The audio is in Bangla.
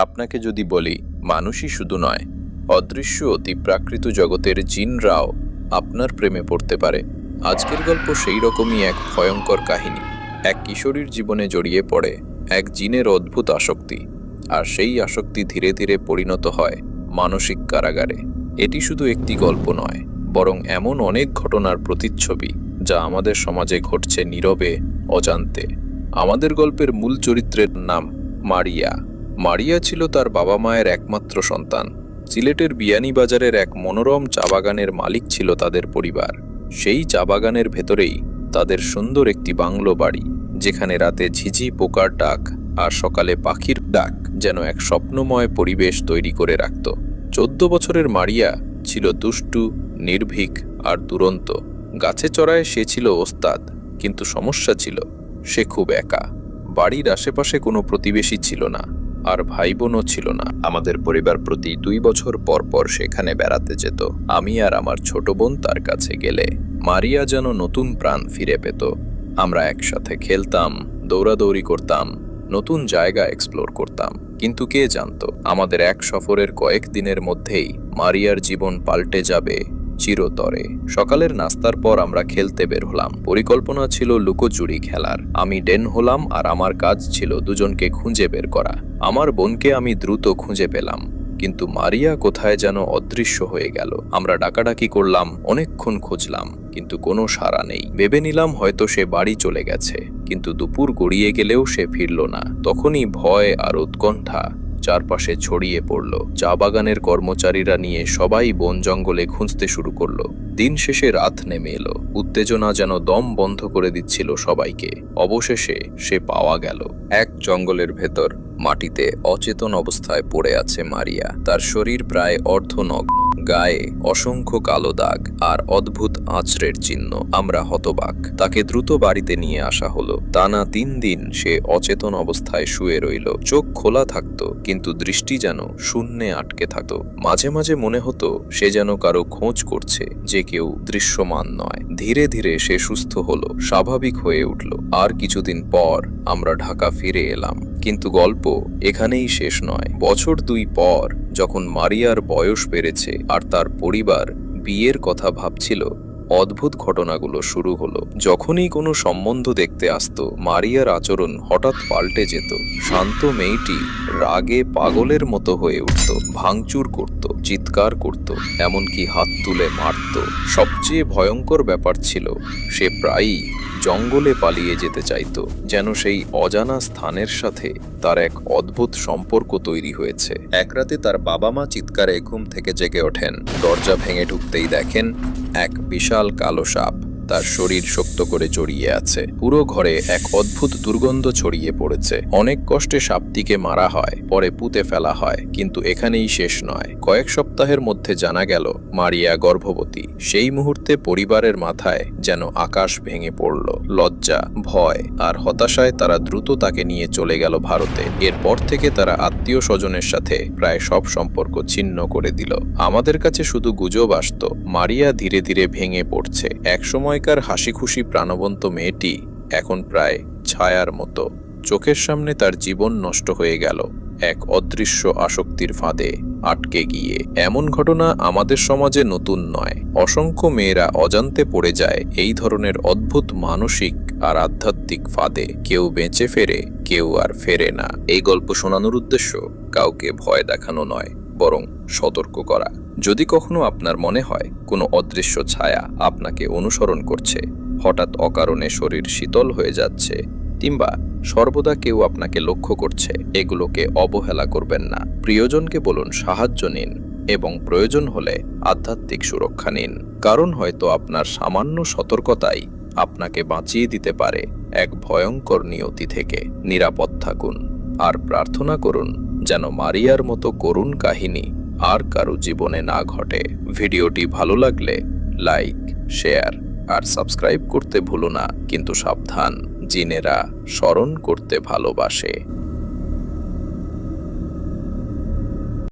আপনাকে যদি বলি মানুষই শুধু নয়, অদৃশ্য অতিপ্রাকৃত জগতের জিনরাও আপনার প্রেমে পড়তে পারে। আজকের গল্প সেই রকমই এক ভয়ঙ্কর কাহিনী। এক কিশোরীর জীবনে জড়িয়ে পড়ে এক জিনের অদ্ভুত আসক্তি, আর সেই আসক্তি ধীরে ধীরে পরিণত হয় মানসিক কারাগারে। এটি শুধু একটি গল্প নয়, বরং এমন অনেক ঘটনার প্রতিচ্ছবি যা আমাদের সমাজে ঘটছে নীরবে, অজান্তে। আমাদের গল্পের মূল চরিত্রের নাম মারিয়া। মারিয়া ছিল তার বাবা মায়ের একমাত্র সন্তান। সিলেটের বিয়ানীবাজারের এক মনোরম চা বাগানের মালিক ছিল তাদের পরিবার। সেই চা বাগানের ভেতরেই তাদের সুন্দর একটি বাংলো বাড়ি, যেখানে রাতে ঝিঝি পোকার ডাক আর সকালে পাখির ডাক যেন এক স্বপ্নময় পরিবেশ তৈরি করে রাখত। 14 বছরের মারিয়া ছিল দুষ্টু, নির্ভীক আর দুরন্ত। গাছে চড়ায় সে ছিল ওস্তাদ, কিন্তু সমস্যা ছিল সে খুব একা। বাড়ির আশেপাশে কোনো প্রতিবেশী ছিল না, আর ভাই বোনও ছিল না। আমাদের পরিবার প্রতি 2 বছর পর পর সেখানে বেড়াতে যেত। আমি আর আমার ছোট বোন তার কাছে গেলে মারিয়া যেন নতুন প্রাণ ফিরে পেত। আমরা একসাথে খেলতাম, দৌড়াদৌড়ি করতাম, নতুন জায়গা এক্সপ্লোর করতাম। কিন্তু কে জানতো আমাদের এক সফরের কয়েকদিনের মধ্যেই মারিয়ার জীবন পাল্টে যাবে চিরতরে। সকালের নাস্তার পর আমরা খেলতে বের হলাম। পরিকল্পনা ছিল লুকোচুরি খেলার। আমি ডেন হলাম, আর আমার কাজ ছিল দুজনকে খুঁজে বের করা। আমার বোনকে আমি দ্রুত খুঁজে পেলাম, কিন্তু মারিয়া কোথায় যেন অদৃশ্য হয়ে গেল। আমরা ডাকাডাকি করলাম, অনেকক্ষণ খুঁজলাম, কিন্তু কোনো সাড়া নেই। ভেবে নিলাম হয়তো সে বাড়ি চলে গেছে, কিন্তু দুপুর গড়িয়ে গেলেও সে ফিরল না। তখনই ভয় আর উৎকণ্ঠা চারপাশে ছড়িয়ে পড়ল। চা বাগানের কর্মচারীরা নিয়ে সবাই বন জঙ্গলে খুঁজতে শুরু করলো। দিন শেষে রাত নেমে এলো। উত্তেজনা যেন দম বন্ধ করে দিচ্ছিল সবাইকে। অবশেষে সে পাওয়া গেল। এক জঙ্গলের ভেতর মাটিতে অচেতন অবস্থায় পড়ে আছে মারিয়া। তার শরীর প্রায় অর্ধনগ্ন, গায়ে অসংখ্য কালো দাগ আর অদ্ভুত আঁচড়ের চিহ্ন। আমরা হতবাক। তাকে দ্রুত বাড়িতে নিয়ে আসা হলো। টানা 3 দিন সে অচেতন অবস্থায় শুয়ে রইল। চোখ খোলা থাকতো, কিন্তু দৃষ্টি যেন শূন্যে আটকে থাকতো। মাঝে মাঝে মনে হতো সে যেন কারো খোঁজ করছে, যে কেউ দৃশ্যমান নয়। ধীরে ধীরে সে সুস্থ হলো, স্বাভাবিক হয়ে উঠল। আর কিছুদিন পর আমরা ঢাকা ফিরে এলাম। কিন্তু গল্প এখানেই শেষ নয়। বছর 2 পর যখন মারিয়ার বয়স বেড়েছে আর তার পরিবার বিয়ের কথা ভাবছিল, অদ্ভুত ঘটনাগুলো শুরু হলো। যখনই কোনো সম্বন্ধ দেখতে আসতো, মারিয়ার আচরণ হঠাৎ পাল্টে যেত। শান্ত মেয়েটি রাগে পাগলের মতো হয়ে উঠত, ভাঙচুর করত, চিৎকার করত, এমনকি হাত তুলে মারত। সবচেয়ে ভয়ঙ্কর ব্যাপার ছিল সে প্রায়ই জঙ্গলে পালিয়ে যেতে চাইতো, যেন সেই অজানা স্থানের সাথে তার এক অদ্ভুত সম্পর্ক তৈরি হয়েছে। এক রাতে তার বাবা মা চিৎকারে ঘুম থেকে জেগে ওঠেন। দরজা ভেঙে ঢুকতেই দেখেন এক বিশাল কালো সাপ তার শরীর শক্ত করে জড়িয়ে আছে। পুরো ঘরে এক অদ্ভুত দুর্গন্ধ ছড়িয়ে পড়েছে। অনেক কষ্টে সাপটিকে মারা হয়, পরে পুঁতে ফেলা হয়। কিন্তু এখানেই শেষ নয়। কয়েক সপ্তাহের মধ্যে জানা গেল মারিয়া গর্ভবতী। সেই মুহূর্তে পরিবারের মাথায় যেন আকাশ ভেঙে পড়ল। লজ্জা, ভয় আর হতাশায় তারা দ্রুত তাকে নিয়ে চলে গেল ভারতে। এরপর থেকে তারা আত্মীয় স্বজনের সাথে প্রায় সব সম্পর্ক ছিন্ন করে দিল। আমাদের কাছে শুধু গুজব আসতো। মারিয়া ধীরে ধীরে ভেঙে পড়ছে। একসময়কার হাসি খুশি প্রাণবন্ত মেয়েটি এখন প্রায় ছায়ার মতো। চোখের সামনে তার জীবন নষ্ট হয়ে গেল এক অদৃশ্য আসক্তির ফাঁদে আটকে গিয়ে। এমন ঘটনা আমাদের সমাজে নতুন নয়। অসংখ্য মেয়েরা অজান্তে পড়ে যায় এই ধরনের অদ্ভুত মানসিক আর আধ্যাত্মিক ফাঁদে। কেউ বেঁচে ফেরে, কেউ আর ফেরে না। এই গল্প শোনানোর উদ্দেশ্য কাউকে ভয় দেখানো নয়, বরং সতর্ক করা। যদি কখনো আপনার মনে হয় কোনো অদৃশ্য ছায়া আপনাকে অনুসরণ করছে, হঠাৎ অকারণে শরীর শীতল হয়ে যাচ্ছে, কিংবা সর্বদা কেউ আপনাকে লক্ষ্য করছে, এগুলোকে অবহেলা করবেন না। প্রিয়জনকে বলুন সাহায্য নিন, এবং প্রয়োজন হলে আধ্যাত্মিক সুরক্ষা নিন। কারণ হয়তো আপনার সামান্য সতর্কতাই আপনাকে বাঁচিয়ে দিতে পারে এক ভয়ঙ্কর নিয়তি থেকে। নিরাপদ থাকুন, আর প্রার্থনা করুন যেন মারিয়ার মতো করুণ কাহিনী আর কারো জীবনে না ঘটে। ভিডিওটি ভালো লাগলে লাইক, শেয়ার আর সাবস্ক্রাইব করতে ভুলো না। কিন্তু সাবধান, জিনেরা স্মরণ করতে ভালোবাসে।